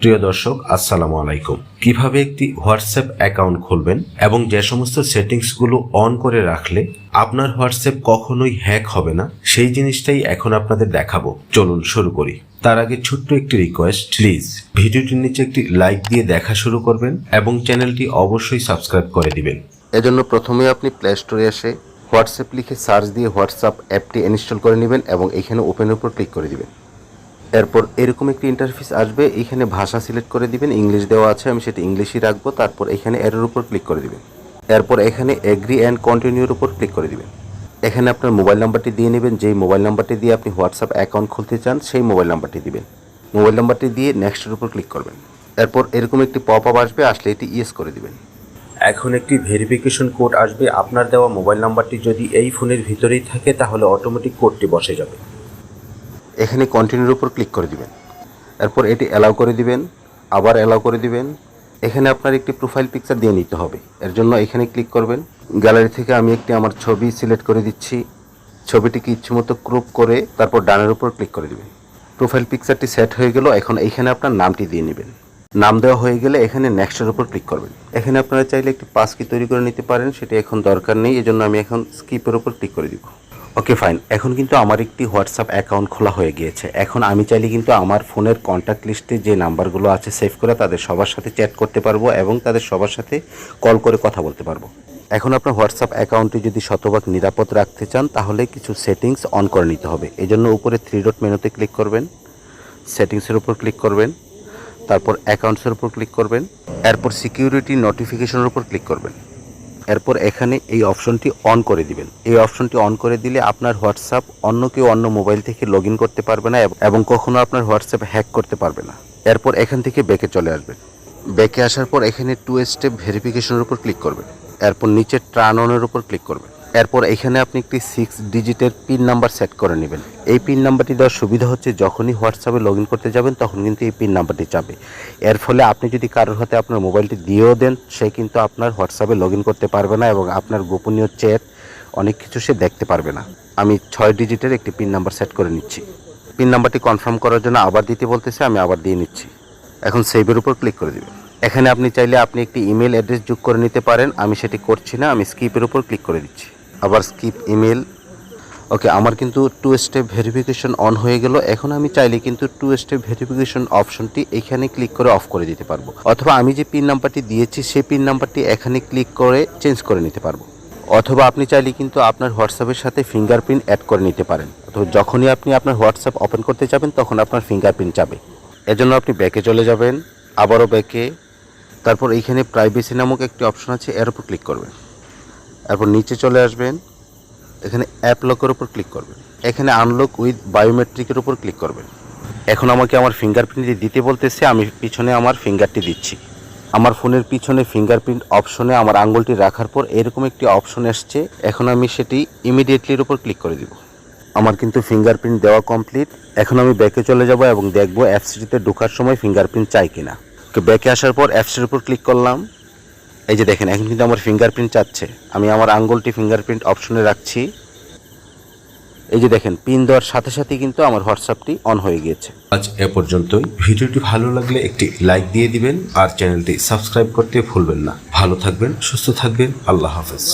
প্রিয় দর্শক, আসসালামু আলাইকুম। কিভাবে একটি হোয়াটসঅ্যাপ অ্যাকাউন্ট খুলবেন এবং যে সমস্ত সেটিংসগুলো অন করে রাখলে আপনার হোয়াটসঅ্যাপ কখনোই হ্যাক হবে না, সেই জিনিসটাই এখন আপনাদের দেখাবো। চলুন শুরু করি। তার আগে ছোট্ট একটি রিকোয়েস্ট, প্লিজ ভিডিওটির নিচে একটি লাইক দিয়ে দেখা শুরু করবেন এবং চ্যানেলটি অবশ্যই সাবস্ক্রাইব করে দিবেন। এজন্য প্রথমে আপনি প্লে স্টোরে এসে হোয়াটসঅ্যাপ লিখে সার্চ দিয়ে হোয়াটসঅ্যাপ অ্যাপটি ইনস্টল করে নেবেন এবং এখানে ওপেনের উপর ক্লিক করে দিবেন। এরপর এরকম একটি ইন্টারফেস আসবে, এখানে ভাষা সিলেক্ট করে দিবেন। ইংলিশ দেওয়া আছে, আমি সেটা ইংলিশই রাখবো। তারপর এখানে এর উপর ক্লিক করে দিবেন। এরপর এখানে এগ্রি অ্যান্ড কন্টিনিউর উপর ক্লিক করে দিবেন। এখানে আপনার মোবাইল নাম্বারটি দিয়ে নেবেন, যেই মোবাইল নাম্বারটি দিয়ে আপনি হোয়াটসঅ্যাপ অ্যাকাউন্ট খুলতে চান সেই মোবাইল নাম্বারটি দিবেন। মোবাইল নাম্বারটি দিয়ে নেক্সটের উপর ক্লিক করবেন। এরপর এরকম একটি পপ আপ আসবে, আসলে এটি ইয়েস করে দিবেন। এখন একটি ভেরিফিকেশন কোড আসবে। আপনার দেওয়া মোবাইল নাম্বারটি যদি এই ফোনের ভিতরেই থাকে তাহলে অটোমেটিক কোডটি বসে যাবে। এখানে কন্টিনিউর উপর ক্লিক করে দিবেন। এরপর এটি অ্যালাউ করে দিবেন, আবার অ্যালাউ করে দিবেন। এখানে আপনার একটি প্রোফাইল পিকচার দিয়ে নিতে হবে, এর জন্য এখানে ক্লিক করবেন। গ্যালারি থেকে আমি একটি আমার ছবি সিলেক্ট করে দিচ্ছি। ছবিটিকে ইচ্ছেমতো ক্রপ করে তারপর ডানের উপর ক্লিক করে দিবেন। প্রোফাইল পিকচারটি সেট হয়ে গেল। এখন এখানে আপনার নামটি দিয়ে নেবেন। নাম দেওয়া হয়ে গেলে এখানে নেক্সটের উপর ক্লিক করবেন। এখানে আপনারা চাইলে একটি পাসকি তৈরি করে নিতে পারেন, সেটি এখন দরকার নেই, এজন্য আমি এখন স্কিপের উপর ক্লিক করে দিব। Okay fine. এখন কিন্তু আমার একটি হোয়াটসঅ্যাপ অ্যাকাউন্ট খোলা হয়ে গিয়েছে। এখন আমি চাইলে কিন্তু আমার ফোনের কন্ট্যাক্ট লিস্টে যে নাম্বারগুলো আছে সেভ করে তাদের সবার সাথে চ্যাট করতে পারবো এবং তাদের সবার সাথে কল করে কথা বলতে পারবো। এখন আপনার হোয়াটসঅ্যাপ অ্যাকাউন্টটি যদি শতভাগ নিরাপদ রাখতে চান তাহলে কিছু সেটিংস অন করে নিতে হবে। এজন্য উপরে 3 ডট মেনুতে ক্লিক করবেন, সেটিংসের উপর ক্লিক করবেন, তারপর অ্যাকাউন্টসের উপর ক্লিক করবেন, এরপর সিকিউরিটি নোটিফিকেশনের উপর ক্লিক করবেন। এরপর এখানে এই অপশনটি অন করে দিবেন। এই অপশনটি অন করে দিলে আপনার হোয়াটসঅ্যাপ অন্য কেউ অন্য মোবাইল থেকে লগ ইন করতে পারবে না এবং কখনো আপনার হোয়াটসঅ্যাপ হ্যাক করতে পারবে না। এরপর এখান থেকে ব্যাকে চলে আসবেন। ব্যাকে আসার পর এখানে 2 স্টেপ ভেরিফিকেশনের উপর ক্লিক করবেন। এরপর নিচে টার্ন অনের উপর ক্লিক করবেন। এরপর এখানে আপনি একটি 6 ডিজিটের পিন নাম্বার সেট করে নেবেন। এই পিন নাম্বারটি দেওয়ার সুবিধা হচ্ছে যখনই হোয়াটসঅ্যাপে লগ ইন করতে যাবেন তখন কিন্তু এই পিন নাম্বারটি চাবে। এর ফলে আপনি যদি কারোর হাতে আপনার মোবাইলটি দিয়েও দেন, সে কিন্তু আপনার হোয়াটসঅ্যাপে লগ ইন করতে পারবে না এবং আপনার গোপনীয় চ্যাট অনেক কিছু সে দেখতে পারবে না। আমি 6 ডিজিটের একটি পিন নাম্বার সেট করে নিচ্ছি। পিন নাম্বারটি কনফার্ম করার জন্য আবার দিতে বলতেছে, আমি আবার দিয়ে নিচ্ছি। এখন সেভের উপর ক্লিক করে দেবেন। এখানে আপনি চাইলে আপনি একটি ইমেল অ্যাড্রেস যোগ করে নিতে পারেন, আমি সেটি করছি না, আমি স্কিপের উপর ক্লিক করে দিচ্ছি। আবার স্কিপ ইমেল। ওকে, আমার কিন্তু 2 স্টেপ ভেরিফিকেশন অন হয়ে গেল। এখন আমি চাইলে কিন্তু 2 স্টেপ ভেরিফিকেশন অপশনটি এখানে ক্লিক করে অফ করে দিতে পারবো, অথবা আমি যে পিন নাম্বারটি দিয়েছি সেই পিন নাম্বারটি এখানে ক্লিক করে চেঞ্জ করে নিতে পারবো, অথবা আপনি চাইলে কিন্তু আপনার হোয়াটসঅ্যাপের সাথে ফিঙ্গারপ্রিন্ট অ্যাড করে নিতে পারেন। অথবা যখনই আপনি আপনার হোয়াটসঅ্যাপ ওপেন করতে যাবেন তখন আপনার ফিঙ্গারপ্রিন্ট যাবে। এজন্য আপনি ব্যাকে চলে যাবেন, আবারও ব্যাকে, তারপর এইখানে প্রাইভেসি নামক একটি অপশন আছে, এর উপর ক্লিক করবেন। এরপর নিচে চলে আসবেন, এখানে অ্যাপ লকের উপর ক্লিক করবেন। এখানে আনলক উইথ বায়োমেট্রিকের উপর ক্লিক করবেন। এখন আমাকে আমার ফিঙ্গারপ্রিন্টটি দিতে বলতেছে, আমি পিছনে আমার ফিঙ্গারটি দিচ্ছি। আমার ফোনের পিছনে ফিঙ্গারপ্রিন্ট অপশনে আমার আঙ্গুলটি রাখার পর এরকম একটি অপশন এসছে। এখন আমি সেটি ইমিডিয়েটলির উপর ক্লিক করে দিব। আমার কিন্তু ফিঙ্গারপ্রিন্ট দেওয়া কমপ্লিট। এখন আমি ব্যাকে চলে যাব এবং দেখব অ্যাপসটিতে ঢোকার সময় ফিঙ্গারপ্রিন্ট চাই কিনা। তো ব্যাকে আসার পর অ্যাপসের উপর ক্লিক করলাম। এই যে দেখেন, এখন কিন্তু আমার ফিঙ্গারপ্রিন্ট চাচ্ছে। আমি আমার আঙ্গুলটি ফিঙ্গারপ্রিন্ট অপশনে রাখছি। এই যে দেখেন, পিন দেওয়ার সাথে সাথে কিন্তু আমার হোয়াটসঅ্যাপটি অন হয়ে গিয়েছে। আজ এ পর্যন্তই। ভিডিওটি ভালো লাগলে একটি লাইক দিয়ে দিবেন আর চ্যানেলটি সাবস্ক্রাইব করতে ভুলবেন না। ভালো থাকবেন, সুস্থ থাকবেন। আল্লাহ হাফেজ।